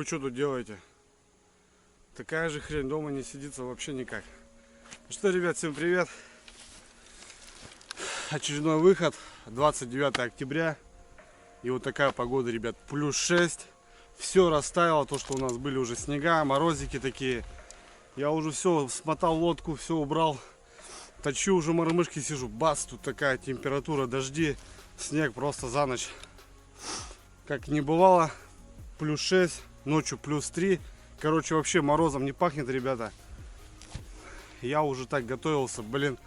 что тут делаете? Такая же хрень, дома не сидится вообще никак. Ну что, ребят, всем привет. Очередной выход, 29 октября. И вот такая погода, ребят, плюс 6. Все растаяло, то, что у нас были уже снега, морозики такие. Я уже все смотал лодку, все убрал. Точу уже мормышки, сижу. Бац, тут такая температура, дожди, снег просто за ночь. Как не бывало, плюс 6, ночью плюс 3. Короче, вообще морозом не пахнет, ребята. Я уже так готовился, блин.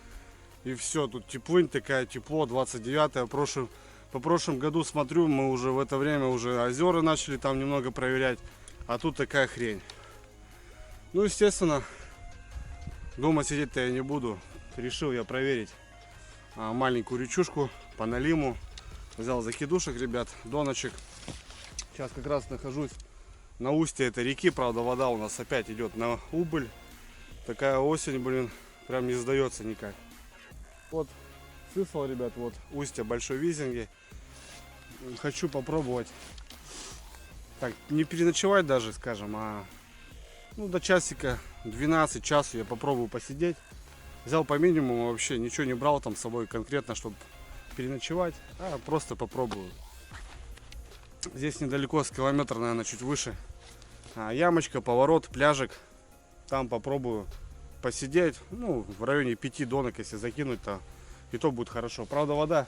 И все, тут теплынь такая, тепло, 29-е. По прошлом году смотрю, мы уже в это время уже озера начали там немного проверять. А тут такая хрень. Ну, естественно, дома сидеть-то я не буду. Решил я проверить маленькую речушку по налиму. Взял закидушек, ребят, доночек. Сейчас как раз нахожусь на устье этой реки. Правда, вода у нас опять идет на убыль. Такая осень, блин, прям не сдается никак. Вот сысал, ребят, вот устье Большой Визинги. Хочу попробовать. Так, не переночевать даже, скажем, а до часика 12 часу я попробую посидеть. Взял по минимуму, вообще ничего не брал там с собой конкретно, чтобы переночевать, а просто попробую. Здесь недалеко, с километра, наверное, чуть выше. Ямочка, поворот, пляжик. Там попробую посидеть. Ну, в районе 5 донок, если закинуть, то и то будет хорошо. Правда, вода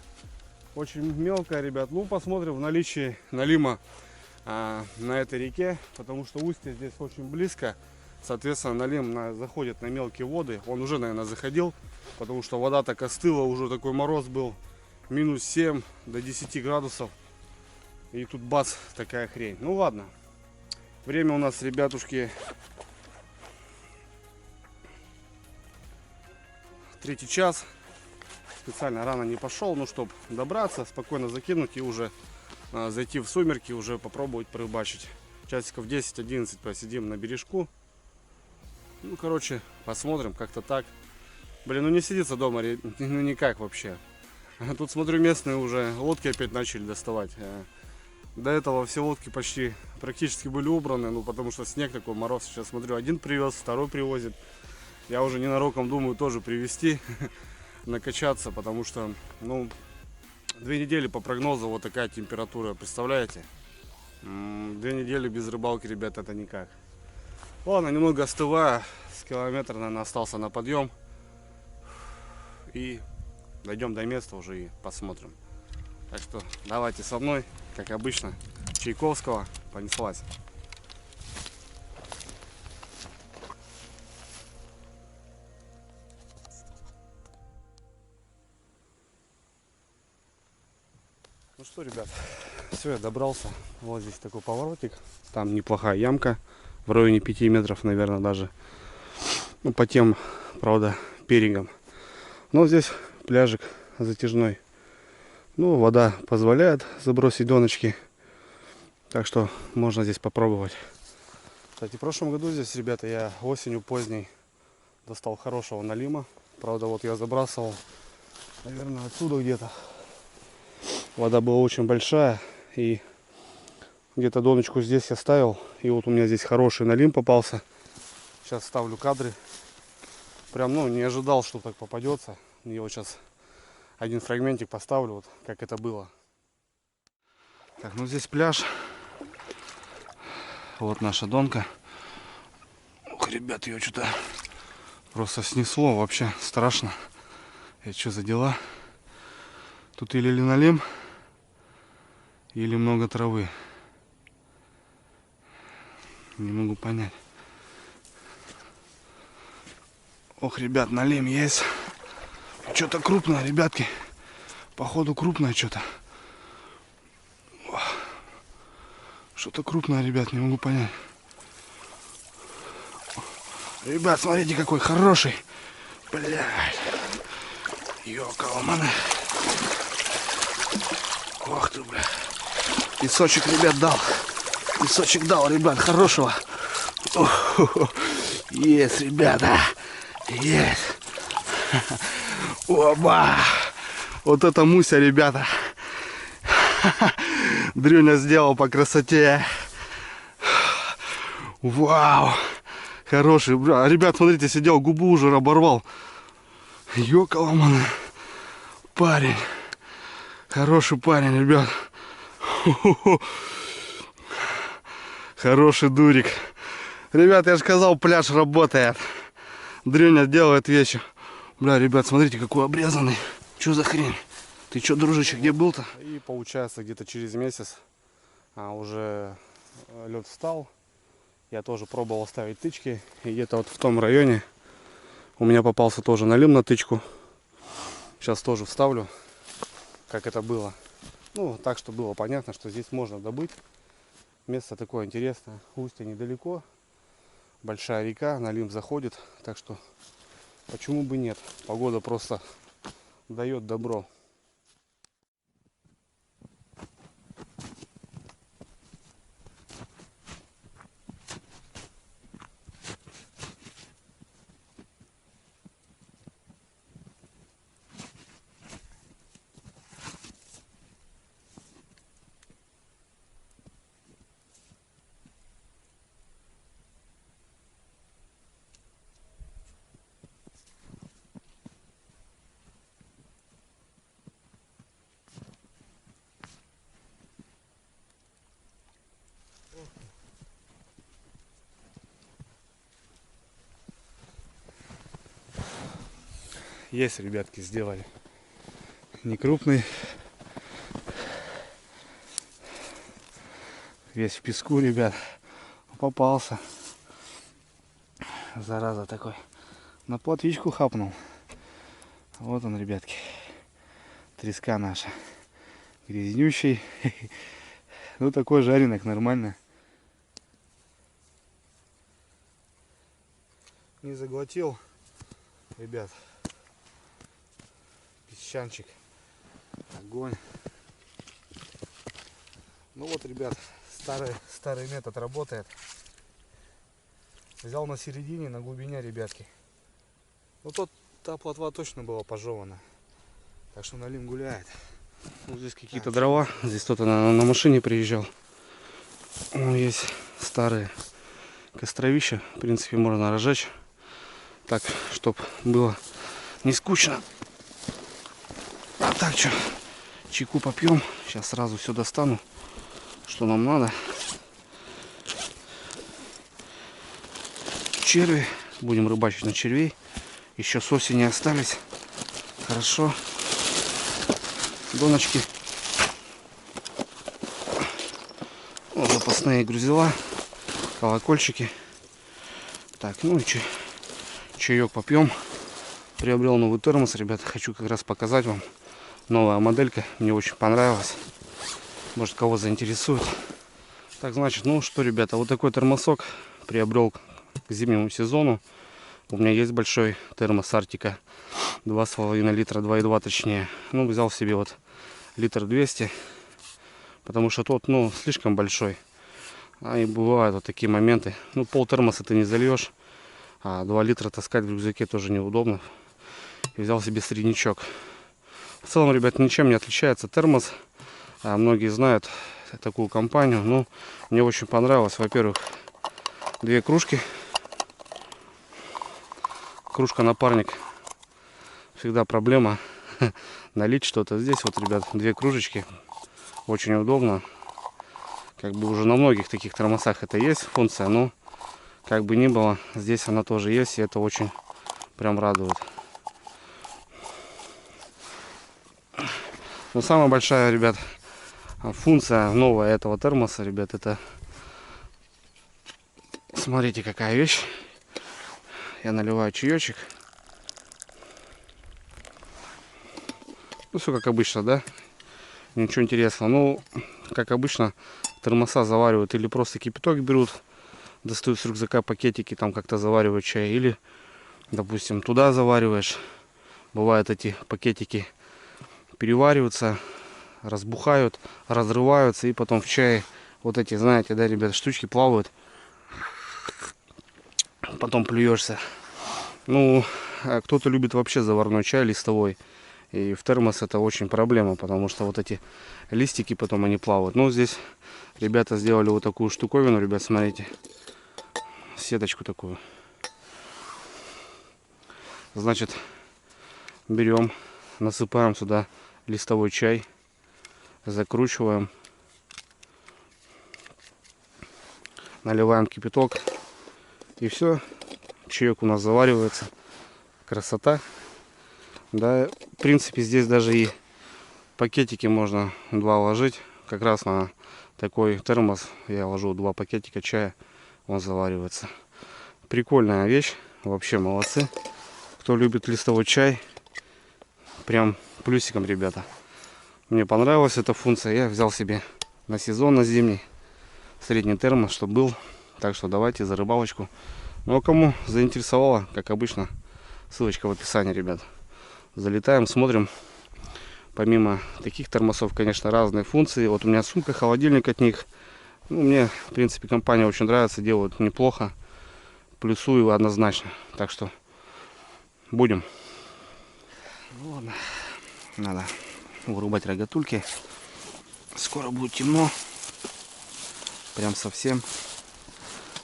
очень мелкая, ребят. Ну, посмотрим в наличии налима на этой реке, потому что устье здесь очень близко. Соответственно, налим заходит на мелкие воды. Он уже, наверное, заходил, потому что вода так остыла, уже такой мороз был. Минус 7 до 10 градусов. И тут бац, такая хрень. Ну ладно. Время у нас, ребятушки, 3 час. Специально рано не пошел, ну, чтобы добраться, спокойно закинуть и уже зайти в сумерки, уже попробовать порыбачить. Часиков 10-11 посидим на бережку. Ну, короче, посмотрим, как-то так. Блин, ну не сидится дома, ну никак вообще. Тут, смотрю, местные уже лодки опять начали доставать. До этого все лодки практически были убраны, ну, потому что снег такой, мороз. Сейчас смотрю, один привез, второй привозит. Я уже ненароком думаю тоже привезти, накачаться, потому что, ну, 2 недели по прогнозу вот такая температура, представляете? 2 недели без рыбалки, ребят, это никак. Ладно, немного остываю, с километра, наверное, остался на подъем. И дойдем до места уже и посмотрим. Так что давайте со мной, как обычно, Чайковского, понеслась. Ну что, ребят, все, я добрался. Вот здесь такой поворотик. Там неплохая ямка. В районе 5 метров, наверное, даже. Ну, по тем, правда, берегам. Но здесь пляжик затяжной. Ну, вода позволяет забросить доночки. Так что можно здесь попробовать. Кстати, в прошлом году здесь, ребята, я осенью поздней достал хорошего налима. Правда, вот я забрасывал, наверное, отсюда где-то. Вода была очень большая. И где-то доночку здесь я ставил. И вот у меня здесь хороший налим попался. Сейчас ставлю кадры. Прям, ну, не ожидал, что так попадется. И вот сейчас один фрагментик поставлю, вот как это было. Так, ну здесь пляж. Вот наша донка. Ух, ребят, ее что-то просто снесло. Вообще страшно. Это что за дела? Тут или линолеум, или много травы. Не могу понять. Ох, ребят, налим есть. Что-то крупное, ребятки. Походу крупное что-то. Что-то крупное, ребят, не могу понять. Ребят, смотрите, какой хороший. Блядь. Ёкаломаны. Ох ты, блядь. Песочек, ребят, дал. Песочек дал, ребят, хорошего. Есть, ребята. Есть. Оба. Вот это муся, ребята. Дрюня сделал по красоте. Вау! Хороший, бля. Ребят, смотрите, сидел, губу уже оборвал. Ёкаламана. Парень. Хороший парень, ребят. Хороший дурик. Ребят, я же сказал, пляж работает. Дрюня делает вещи. Бля, ребят, смотрите, какой обрезанный. Что за хрень? Ты что, дружище, где был-то? И получается, где-то через месяц уже лед встал. Я тоже пробовал ставить тычки. И где-то вот в том районе у меня попался тоже налим на тычку. Сейчас тоже вставлю, как это было. Ну, так, что было понятно, что здесь можно добыть. Место такое интересное. Устье недалеко. Большая река, налим заходит. Так что почему бы нет? Погода просто дает добро. Есть, ребятки, сделали. Не крупный. Весь в песку, ребят. Попался. Зараза такой. На плотвичку хапнул. Вот он, ребятки. Треска наша. Грязнющий. Ну, такой жареных, нормально. Не заглотил, ребят. Песчанчик. Огонь. Ну вот, ребят, старый метод работает. Взял на середине, на глубине, ребятки. Ну та плотва точно была пожевана. Так что налим гуляет. Вот здесь какие-то дрова. Здесь кто-то на машине приезжал. Ну, есть старые костровища. В принципе, можно разжечь. Так, чтобы было не скучно. А так что, чайку попьем. Сейчас сразу все достану, что нам надо. Черви. Будем рыбачить на червей. Еще с осени остались. Хорошо. Доночки. Вот запасные грузила. Колокольчики. Так, ну и чаек попьем. Приобрел новый термос, ребята. Хочу как раз показать вам. Новая моделька. Мне очень понравилась. Может, кого заинтересует. Так, значит, ну что, ребята, вот такой термосок приобрел к зимнему сезону. У меня есть большой термос Артика. 2,5 литра, 2,2 точнее. Ну, взял себе вот литр 200. Потому что тот, ну, слишком большой. А и бывают вот такие моменты. Ну, пол термоса ты не зальешь. А 2 литра таскать в рюкзаке тоже неудобно. И взял себе среднячок. В целом, ребят, ничем не отличается термос. Многие знают такую компанию. Ну, мне очень понравилось. Во-первых, 2 кружки. Кружка-напарник. Всегда проблема налить что-то. Здесь вот, ребят, 2 кружечки. Очень удобно. Как бы уже на многих таких термосах это есть функция. Но как бы ни было, здесь она тоже есть. И это очень прям радует. Но самая большая, ребят, функция новая этого термоса, ребят, это... Смотрите, какая вещь. Я наливаю чаечек. Ну, все как обычно, да? Ничего интересного. Ну, как обычно, термоса заваривают или просто кипяток берут, достают с рюкзака пакетики, там как-то заваривают чай. Или, допустим, туда завариваешь. Бывают эти пакетики перевариваются, разбухают, разрываются, и потом в чае вот эти, знаете, да, ребята, штучки плавают. Потом плюешься. Ну, кто-то любит вообще заварной чай листовой. И в термос это очень проблема, потому что вот эти листики потом они плавают. Но здесь ребята сделали вот такую штуковину, ребят, смотрите. сеточку такую. Значит, берем, насыпаем сюда листовой чай, закручиваем, наливаем кипяток, и все, чаек у нас заваривается. Красота. Да, в принципе, здесь даже и пакетики можно 2 ложить. Как раз на такой термос я ложу 2 пакетика чая, он заваривается. Прикольная вещь, вообще молодцы. Кто любит листовой чай, прям плюсиком, ребята. Мне понравилась эта функция, я взял себе на сезон, на зимний, средний термос, чтобы был. Так что давайте за рыбалочку. Ну а кому заинтересовало, как обычно, ссылочка в описании, ребят. Залетаем, смотрим. Помимо таких термосов, конечно, разные функции. Вот у меня сумка, холодильник от них. Ну, мне, в принципе, компания очень нравится, делают неплохо. Плюсую однозначно. Так что будем. Ну ладно, надо вырубать рогатульки. Скоро будет темно. Прям совсем.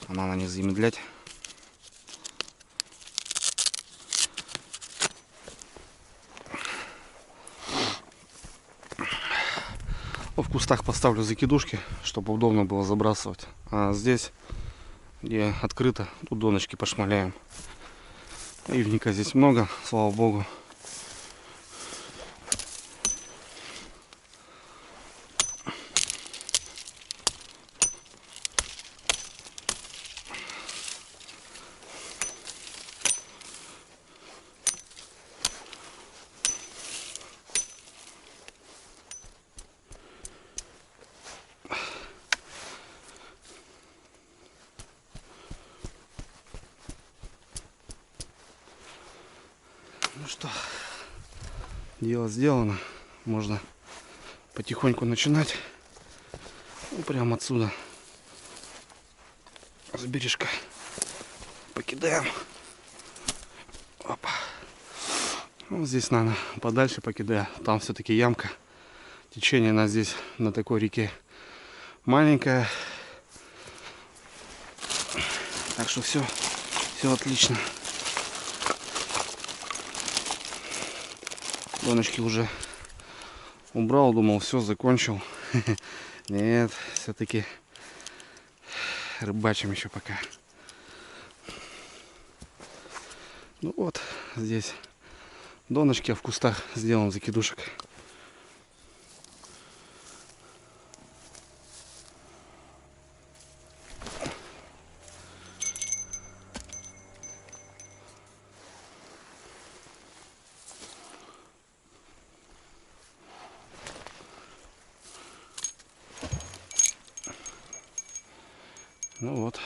А надо не замедлять. В кустах поставлю закидушки, чтобы удобно было забрасывать. А здесь, где открыто, тут доночки пошмаляем. Ивника здесь много, слава богу. Ну что, дело сделано. Можно потихоньку начинать. Ну, прямо отсюда. С бережка покидаем. Опа. Ну, здесь надо подальше покидаю. Там все-таки ямка. Течение на здесь, на такой реке, маленькое. Так что все отлично. Доночки уже убрал, думал, все, закончил. Нет, все-таки рыбачим еще пока. Ну вот, здесь доночки, а в кустах сделан закидушек. Ну вот.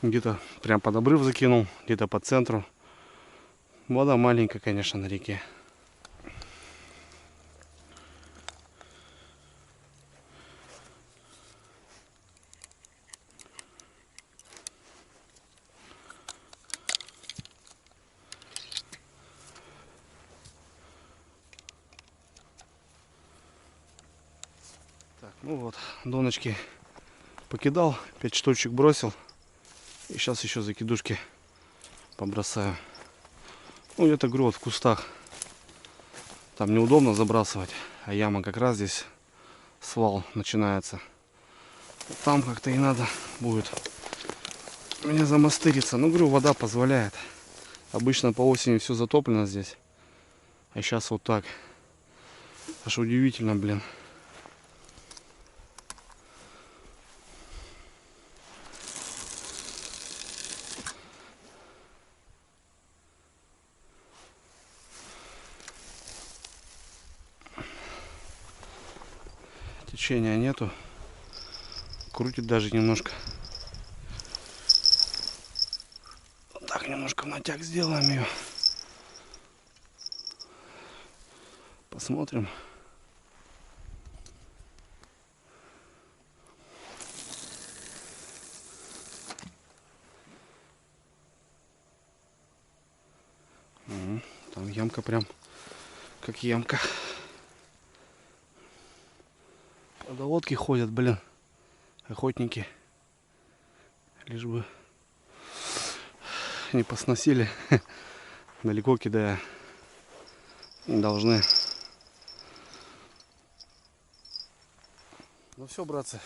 Где-то прям под обрыв закинул, где-то по центру. Вода маленькая, конечно, на реке. Так, ну вот, доночки покидал, 5 штучек бросил. И сейчас еще закидушки побросаю. Ну, я-то говорю, вот в кустах. Там неудобно забрасывать, а яма как раз здесь, свал начинается. Там как-то и надо будет мне замастыриться. Ну, говорю, вода позволяет. Обычно по осени все затоплено здесь. А сейчас вот так. Аж удивительно, блин. Течения нету. Крутит даже немножко. Вот так немножко в натяг сделаем ее. Посмотрим. Там ямка прям как ямка. Водолодки ходят, блин. Охотники. Лишь бы не посносили. Далеко кидая не должны. Ну все, братцы,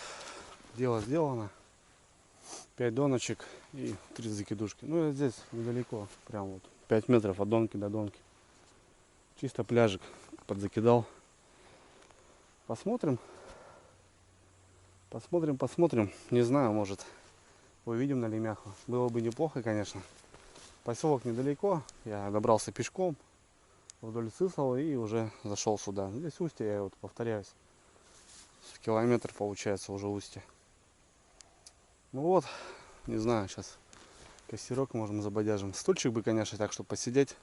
дело сделано. 5 доночек и 3 закидушки. Ну я здесь недалеко, прям вот 5 метров от донки до донки. Чисто пляжик подзакидал. Посмотрим. Посмотрим. Не знаю, может увидим на лемяху. Было бы неплохо, конечно. Поселок недалеко. Я добрался пешком вдоль Сысола и уже зашел сюда. Здесь устье, я вот повторяюсь. Километр получается уже устье. Ну вот, не знаю, сейчас костерок можем забодяжим. Стульчик бы, конечно, так, чтобы посидеть.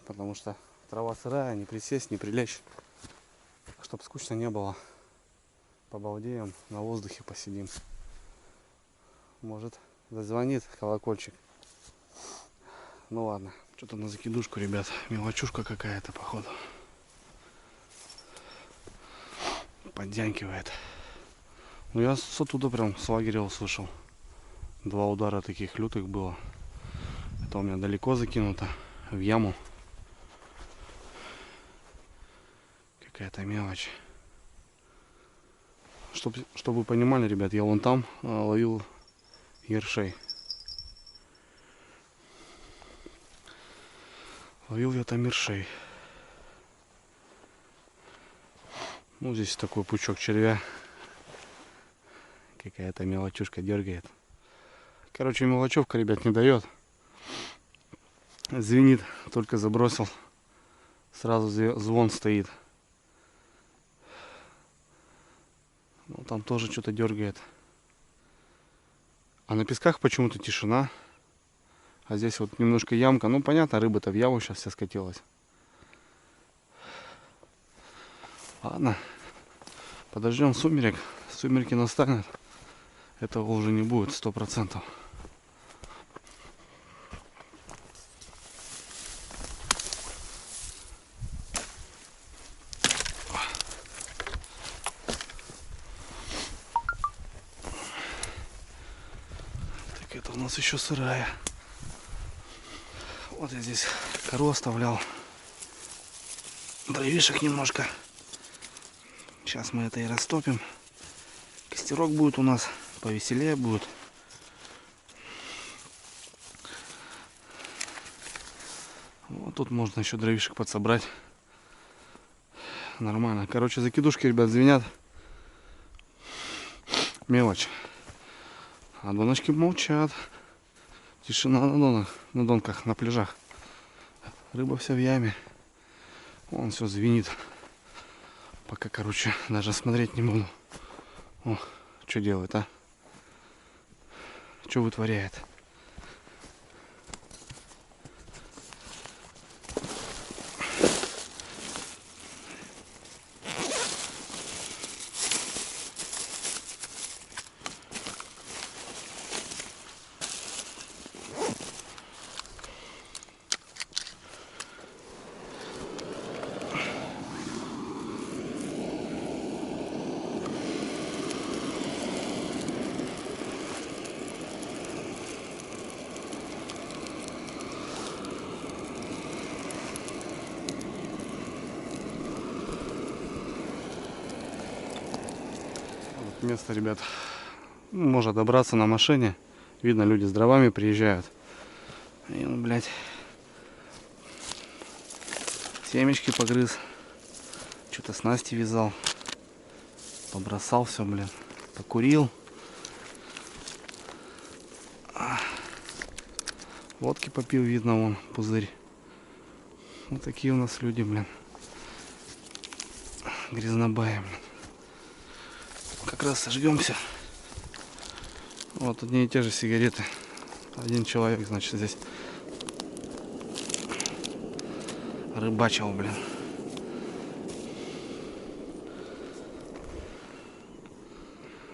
Потому что трава сырая, не присесть, не прилечь. Чтоб скучно не было. Побалдеем, на воздухе посидим. Может, зазвонит колокольчик. Ну ладно, что-то на закидушку, ребят. Мелочушка какая-то, походу. Поддянкивает. Ну я с оттуда прям с лагеря услышал. 2 удара таких лютых было. Это у меня далеко закинуто. В яму. Какая-то мелочь. Чтобы вы понимали, ребят, я вон там ловил ершей. Ловил я там ершей. Ну, здесь такой пучок червя. Какая-то мелочушка дергает. Короче, мелочевка, ребят, не дает. Звенит, только забросил. Сразу звон стоит. Ну, там тоже что-то дергает. А на песках почему-то тишина. А здесь вот немножко ямка. Ну, понятно, рыба-то в яму сейчас вся скатилась. Ладно. Подождем сумерек. Сумерки настанет. Этого уже не будет 100%. Так, это у нас еще сырая. Вот я здесь кору оставлял. Дровишек немножко. Сейчас мы это и растопим. Костерок будет у нас. Повеселее будет. Вот тут можно еще дровишек подсобрать. Нормально. Короче, закидушки, ребят, звенят. Мелочь. А доночки молчат. Тишина на донках, на пляжах. Рыба вся в яме. Вон все звенит. Пока, короче, даже смотреть не буду. О, что делает, а? Что вытворяет? Место, ребят, можно добраться на машине. Видно, люди с дровами приезжают. И он, блядь, семечки погрыз. Что-то снасти вязал. Побросал все, блин. Покурил. Водки попил, видно, вон пузырь. Вот такие у нас люди, блин. Грязнобаи, блин. Как раз сожгемся. Вот одни и те же сигареты. Один человек, значит, здесь рыбачил, блин.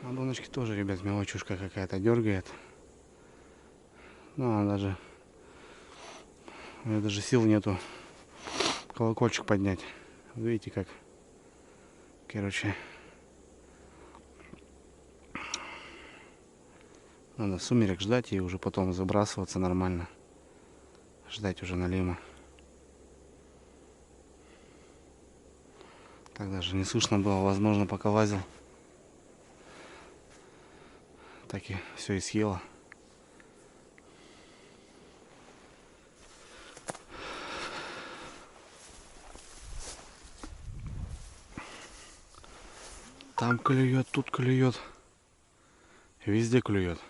А доночки тоже, ребят, мелочушка какая-то дергает. Ну, она даже... У меня даже сил нету колокольчик поднять. Видите, как... Короче... Надо сумерек ждать и уже потом забрасываться нормально. Ждать уже налима. Так даже не слышно было, возможно, пока лазил. Так и все и съело. Там клюет, тут клюет. Везде клюет.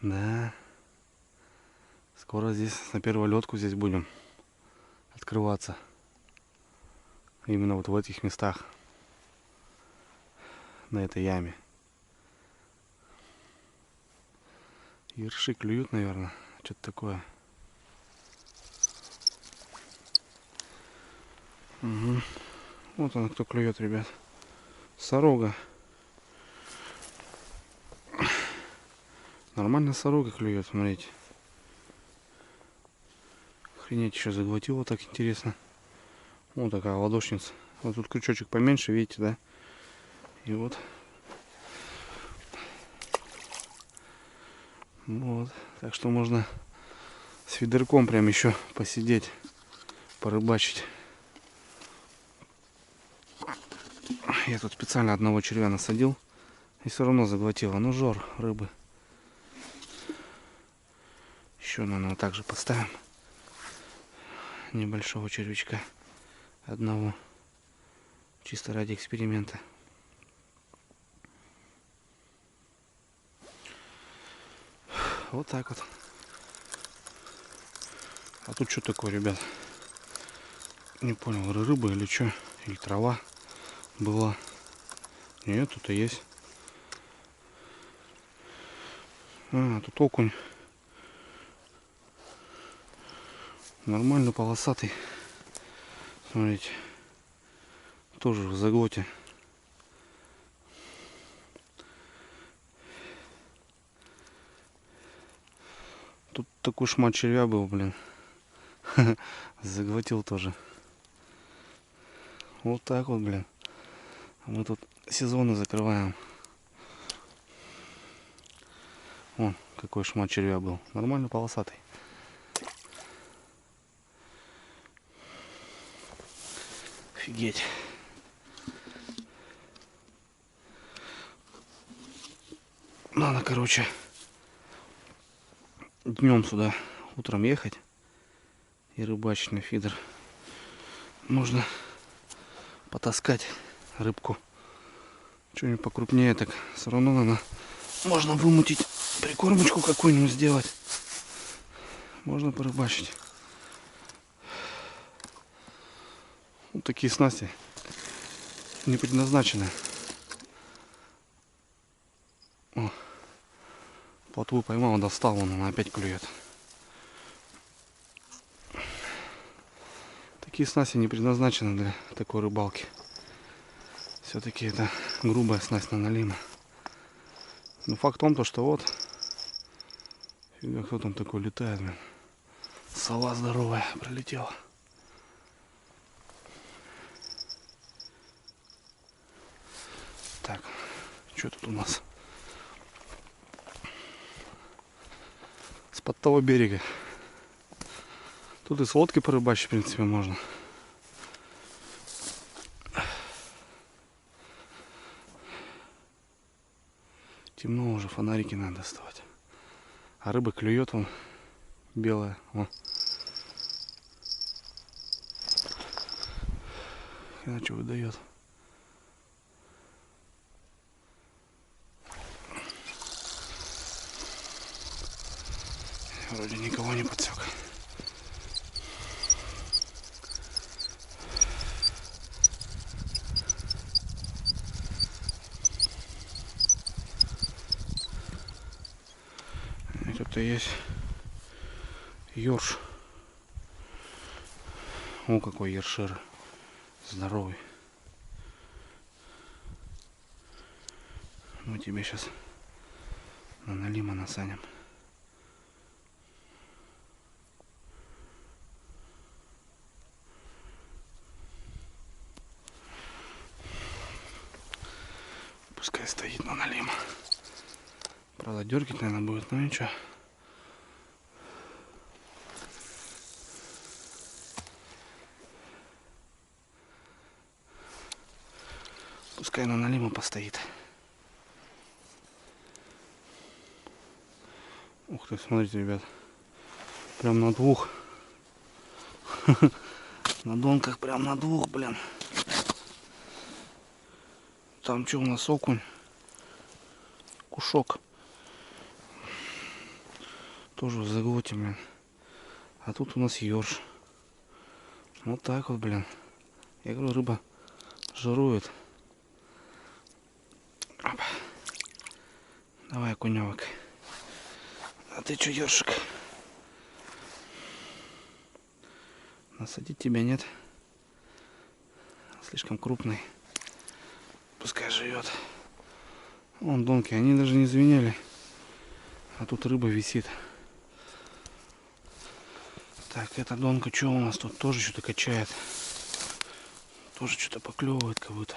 Да. Скоро здесь на первую лёдку здесь будем открываться. Именно вот в этих местах. На этой яме. Ерши клюют, наверное. Что-то такое. Угу. Вот он кто клюет, ребят. Сорога. Нормально сорога клюет, смотрите. Охренеть, еще заглотила так интересно. Вот такая ладошница. Вот тут крючочек поменьше, видите, да? И вот. Вот. Так что можно с фидерком прям еще посидеть, порыбачить. Я тут специально одного червя насадил. И все равно заглотила. Ну, жор рыбы. Еще, наверное, также подставим. Небольшого червячка. Одного. Чисто ради эксперимента. Вот так вот. А тут что такое, ребят? Не понял, рыба или что? Или трава была? Нет, тут и есть. А, тут окунь. Нормально полосатый. Смотрите. Тоже в заглоте. Тут такой шмат червя был, блин. Заглотил тоже. Вот так вот, блин. Мы тут сезоны закрываем. Вон, какой шмат червя был. Нормально полосатый. Офигеть. Надо, короче, днем сюда утром ехать и рыбачить на фидер. Можно потаскать рыбку. Что-нибудь покрупнее, так все равно, наверное, можно вымутить, прикормочку какую-нибудь сделать. Можно порыбачить. Вот такие снасти не предназначены. О, плотву поймал, достал, вон она опять клюет. Такие снасти не предназначены для такой рыбалки. Все-таки это грубая снасть на налима. Но факт в том, что вот фига, кто там такой летает, блин. Сова здоровая пролетела. Так, что тут у нас? С-под того берега. Тут и с лодки порыбачить, в принципе, можно. Темно уже, фонарики надо доставать. А рыба клюет, вон, белая. Вон. Иначе выдает. Вроде никого не подсек. Тут есть ёрш. О, какой ершер. Здоровый. Мы тебе сейчас на налима насадим. Пускай Пускай стоит на налим. Правда, дергать, наверное, будет, но ничего. Пускай на налима постоит. Ух ты, смотрите, ребят. Прям на двух. На донках прям на двух, блин. Там что у нас, окунь? Кушок. Тоже в заглоте, блин. А тут у нас ёрш. Вот так вот, блин. Я говорю, рыба жирует. Оп. Давай, окунёвок. А ты чё, ёршик? Насадить тебя нет. Слишком крупный. Пускай живет. Вон донки, они даже не звенели. А тут рыба висит. Так, эта донка что у нас тут? Тоже что-то качает. Тоже что-то поклевывает как будто.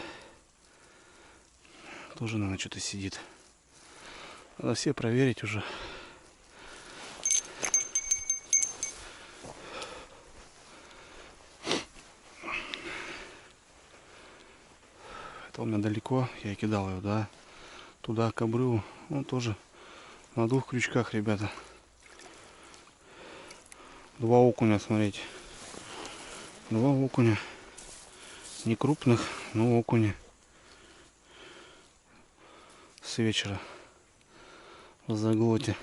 Тоже, наверное, что-то сидит. Надо все проверить уже. Это у меня далеко. Я кидал его, да. Туда, к обрыву. Он тоже на двух крючках, ребята. Два окуня, смотрите. Два окуня. Не крупных, но окуня. С вечера. В заглоте.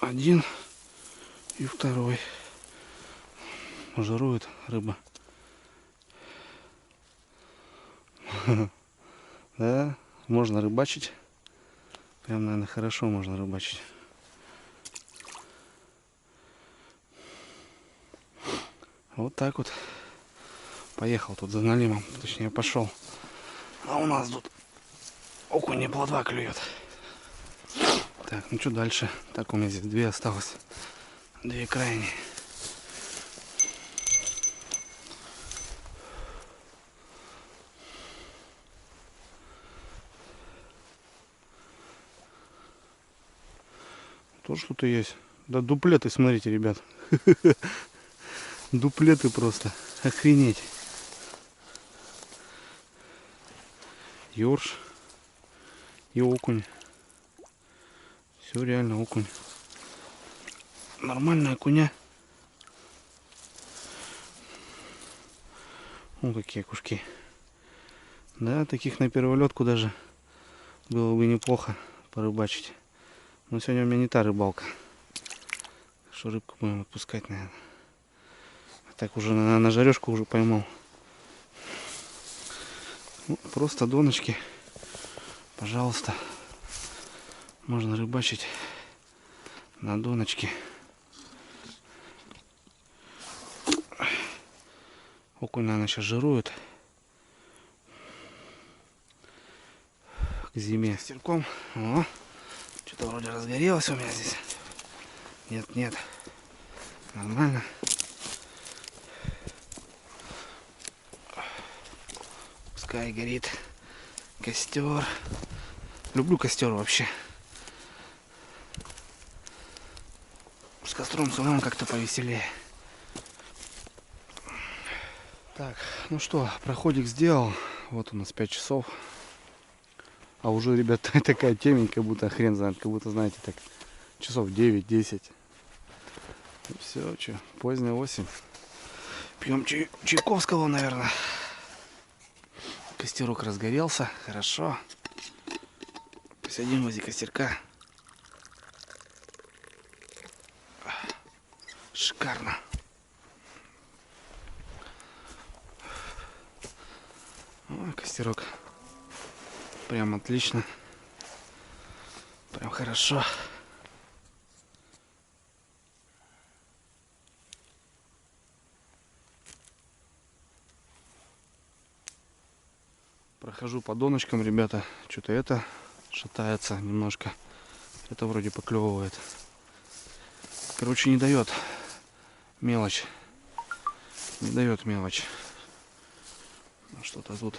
Один и второй. Жирует рыба. Да, можно рыбачить. Прям, наверное, хорошо можно рыбачить. Вот так вот. Поехал тут за налимом. Точнее, пошел. А у нас тут окунь не плотва клюет. Так, ну что дальше? Так, у меня здесь две осталось. Две крайние. Тоже что-то есть. Да дуплеты, смотрите, ребят. Дуплеты просто. Охренеть. Ёрш. И окунь. Все реально окунь. Нормальная окуня. Вон какие кушки. Да, таких на перволетку даже было бы неплохо порыбачить. Но сегодня у меня не та рыбалка. Так что рыбку будем отпускать, наверное. Так уже на жарежку уже поймал. Ну, просто доночки. Пожалуйста. Можно рыбачить на доночке. Окунь, наверное, сейчас жирует. К зиме. Стерком. О, что-то вроде разгорелось у меня здесь. Нет, нет. Нормально. Пускай горит костер. Люблю костер вообще. С костром самому как-то повеселее. Так, ну что, проходик сделал. Вот у нас 5 часов. А уже, ребята, такая темень, как будто хрен знает, как будто, знаете, так часов 9-10. Все, что, поздняя осень. Пьем Чайковского, наверное. Костерок разгорелся, хорошо. Посидим возле костерка. Шикарно. Ой, костерок. Прям отлично. Прям хорошо. Прохожу по доночкам, ребята. Что-то это шатается немножко. Это вроде поклевывает. Короче, не дает мелочь. Не дает мелочь. Что-то тут.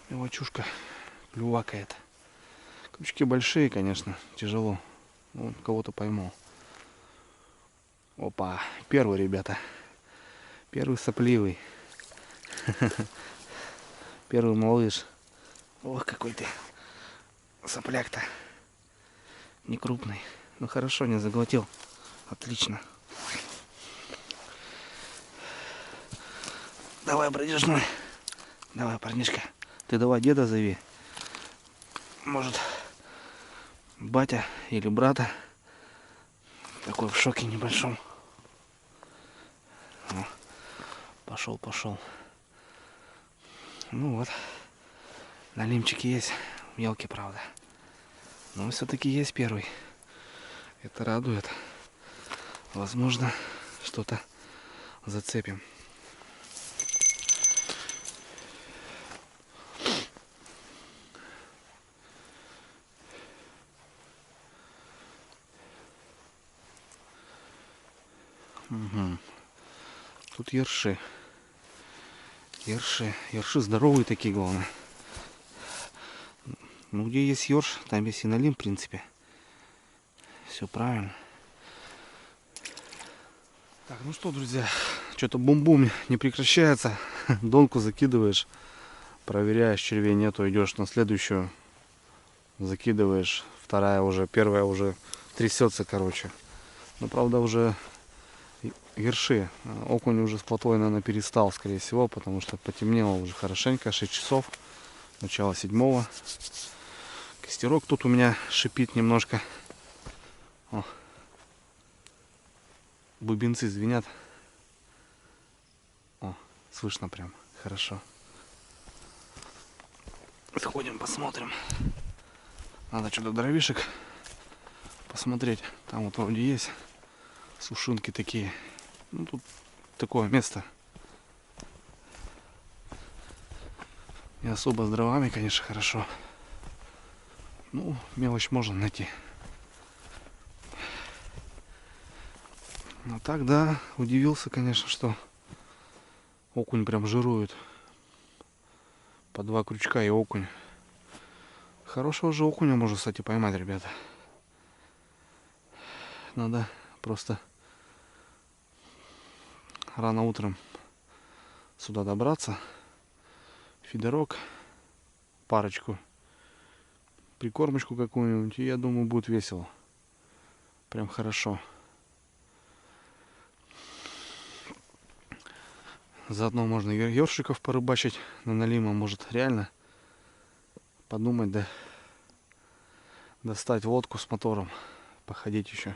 Мелочушка клювакает. Крючки большие, конечно, тяжело. Ну, кого-то поймал. Опа, первый, ребята. Первый сопливый. Первый малыш. Ох, какой ты сопляк-то. Не крупный. Ну хорошо, не заглотил. Отлично. Давай, бродяжной. Давай, парнишка. Ты давай деда зови. Может, батя или брата. Такой в шоке небольшом. О, пошел, пошел. Ну вот. Налимчик есть. Мелкий, правда. Но все-таки есть первый. Это радует. Возможно, что-то зацепим. Угу. Тут ерши. Ерши здоровые такие, главное. Ну, где есть ерш, там есть и налим, в принципе. Все правильно. Так, ну что, друзья, что-то бум-бум не прекращается. Донку закидываешь, проверяешь, червей нету, идешь на следующую, закидываешь, вторая уже, первая уже трясется, короче. Но правда уже ерши. Окунь уже с плотвой, наверное, перестал, скорее всего, потому что потемнело уже хорошенько, 6 часов, начало 7-го. Костерок тут у меня шипит немножко. О. Бубенцы звенят. О, слышно прям хорошо. Сходим, посмотрим. Надо что-то дровишек посмотреть. Там вот вроде есть сушинки такие. Ну, тут такое место. Не особо с дровами, конечно, хорошо. Ну, мелочь можно найти. А так, да, удивился, конечно, что окунь прям жирует. По 2 крючка и окунь. Хорошего же окуня можно, кстати, поймать, ребята. Надо просто рано утром сюда добраться. Фидерок, парочку, прикормочку какую-нибудь, и я думаю, будет весело. Прям хорошо. Заодно можно ёршиков порыбачить на налима. Может реально подумать, да достать лодку с мотором, походить еще.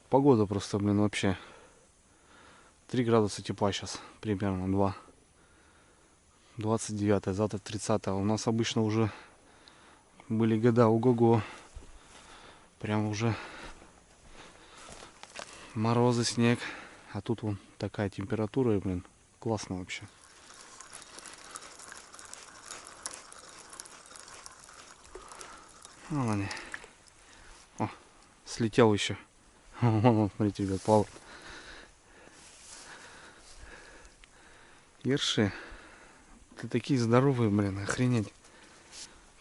Погода просто, блин, вообще 3 градуса тепла сейчас, примерно 2. 29, завтра 30. У нас обычно уже были года, ого-го. Прям уже морозы, снег. А тут вон такая температура, и, блин, классно вообще. Вон они. О, слетел еще. Вон, смотрите, ребят, плавает. Ерши. Ты такие здоровые, блин, охренеть.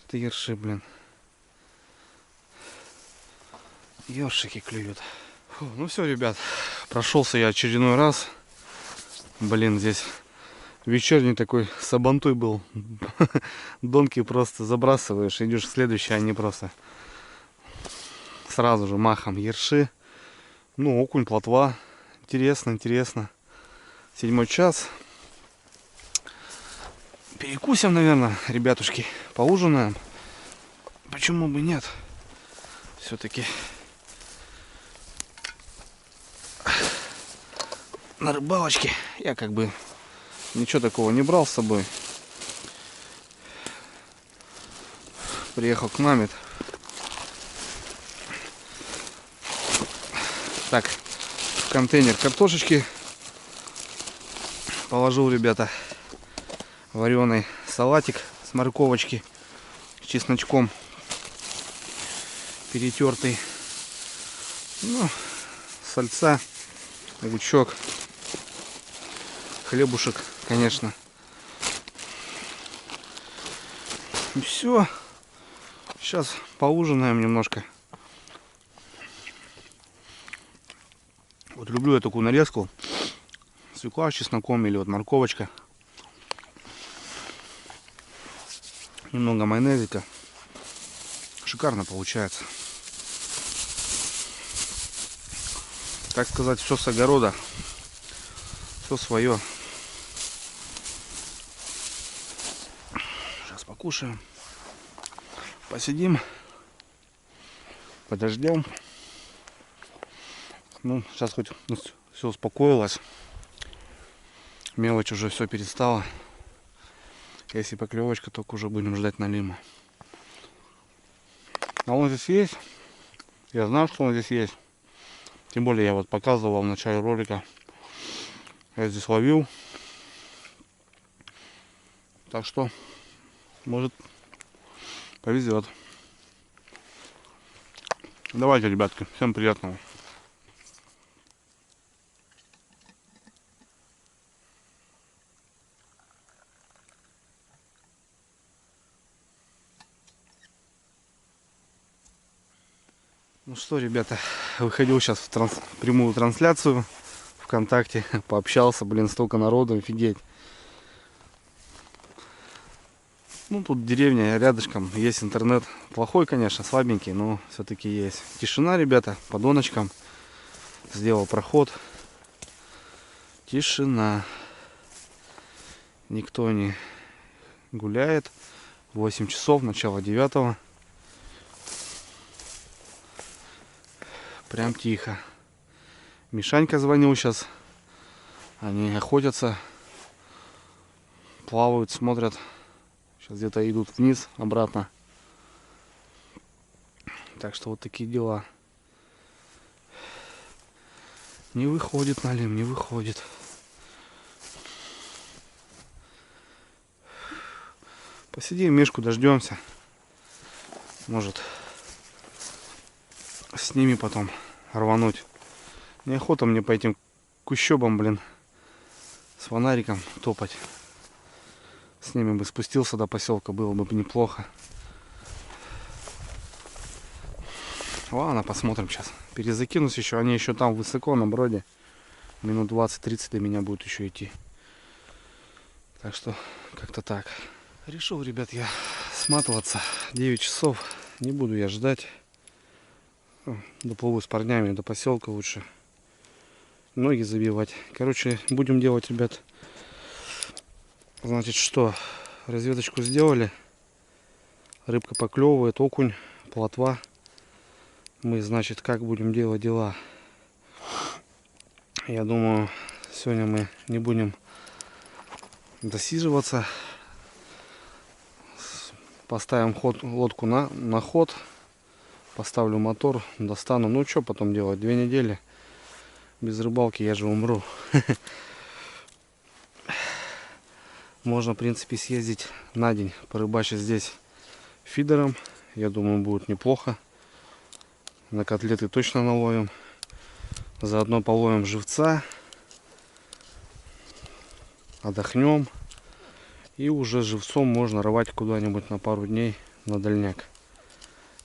Это ерши, блин. Ёршики клюют. Фу, ну все, ребят, прошелся я очередной раз. Блин, здесь вечерний такой сабантуй был. Донки просто забрасываешь, идешь в следующий, они просто сразу же махом ерши. Ну, окунь, плотва. Интересно, интересно. 7 час. Перекусим, наверное, ребятушки. Поужинаем. Почему бы нет? Все-таки на рыбалочке я как бы ничего такого не брал с собой. Приехал к маме. Так, в контейнер картошечки положил, ребята, вареный салатик с морковочки, с чесночком перетертый. Ну, сальца, лучок, хлебушек, конечно. И все. Сейчас поужинаем немножко. Вот люблю я такую нарезку. Свекла с чесноком или вот морковочка. Немного майонезика. Шикарно получается. Так сказать, все с огорода. Все свое. Сейчас покушаем. Посидим. Подождем. Ну, сейчас хоть все успокоилось. Мелочь уже все перестала. Если поклевочка, только уже будем ждать налима. А он здесь есть. Я знаю, что он здесь есть. Тем более я вот показывал в начале ролика. Я здесь ловил. Так что, может, повезет. Давайте, ребятки, всем приятного. Ну что, ребята, выходил сейчас в прямую трансляцию ВКонтакте, пообщался, блин, столько народу, офигеть. Ну, тут деревня рядышком, есть интернет. Плохой, конечно, слабенький, но все-таки есть. Тишина, ребята, по доночкам. Сделал проход. Тишина. Никто не гуляет. 8 часов, начало 9. Прям тихо. Мишанька звонил сейчас. Они охотятся. Плавают, смотрят. Сейчас где-то идут вниз, обратно. Так что вот такие дела. Не выходит налим, не выходит. Посидим, Мишку дождемся. Может, с ними потом рвануть. Неохота мне по этим кущобам, блин, с фонариком топать. С ними бы спустился до поселка, было бы неплохо. Ладно, посмотрим сейчас. Перезакинусь еще. Они еще там высоко на броде. Минут 20-30 до меня будет еще идти. Так что как-то так. Решил, ребят, я сматываться. 9 часов. Не буду я ждать. Доплыву с парнями до поселка лучше. Ноги забивать. Короче, будем делать, ребят. Значит, что? Разведочку сделали. Рыбка поклевывает, окунь, плотва. Мы, значит, как будем делать дела? Я думаю, сегодня мы не будем досиживаться. Поставим лодку на ход. Поставлю мотор, достану. Ну, что потом делать? 2 недели без рыбалки, я же умру. Можно, в принципе, съездить на день, порыбачить здесь фидером. Я думаю, будет неплохо. На котлеты точно наловим. Заодно половим живца. Отдохнем. И уже живцом можно рвать куда-нибудь на пару дней на дальняк.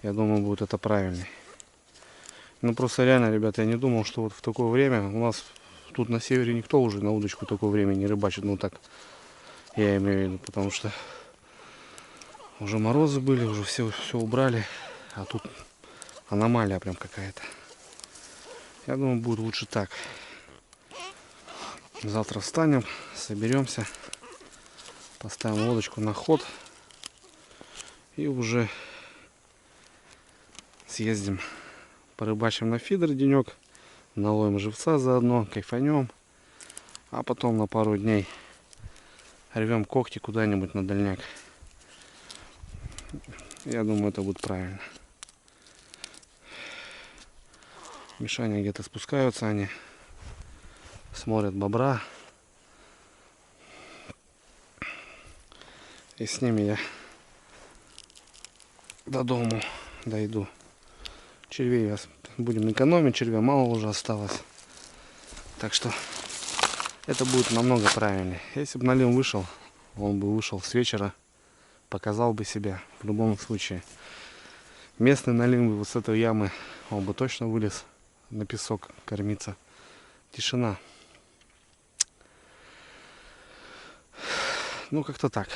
Я думаю, будет это правильный. Ну, просто реально, ребята, я не думал, что вот в такое время у нас тут на севере никто уже на удочку в такое время не рыбачит. Ну, так я имею в виду, потому что уже морозы были, уже все убрали. А тут аномалия прям какая-то. Я думаю, будет лучше так. Завтра встанем, соберемся, поставим лодочку на ход и уже съездим, порыбачим на фидер денек, наловим живца заодно, кайфанем, а потом на пару дней рвем когти куда-нибудь на дальняк. Я думаю, это будет правильно. Мишаня где-то спускаются, они смотрят бобра. И с ними я до дому дойду. Червей я Будем экономить, червя мало уже осталось. Так что это будет намного правильнее. Если бы налим вышел, он бы вышел с вечера, показал бы себя в любом случае. Местный налим бы вот с этой ямы, он бы точно вылез на песок кормиться. Тишина. Ну, как-то так.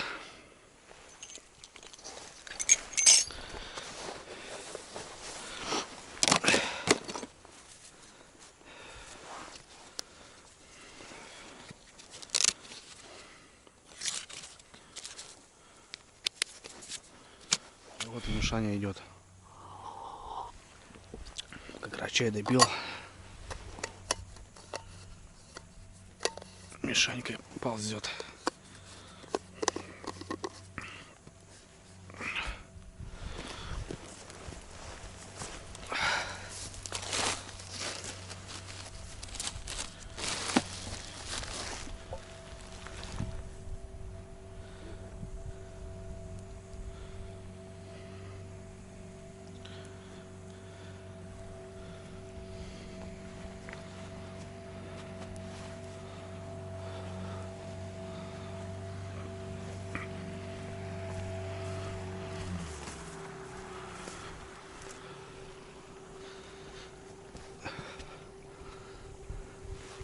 Вот и Мишаня идет. Как раз чай допил. Мишанька ползет.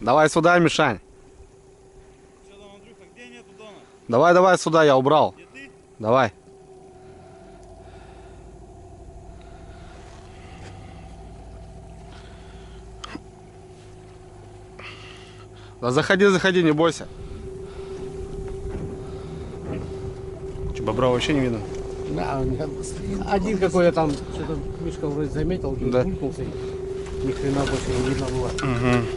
Давай сюда, Мишань. Что там, Андрюха, где нету Дона? Давай, давай сюда, я убрал. Где ты? Давай. Да заходи, заходи, не бойся. Че, бобра вообще не видно? Да, один какой-то там, что-то Мишка вроде заметил, Да. булькнулся, ни хрена больше не видно было. Угу.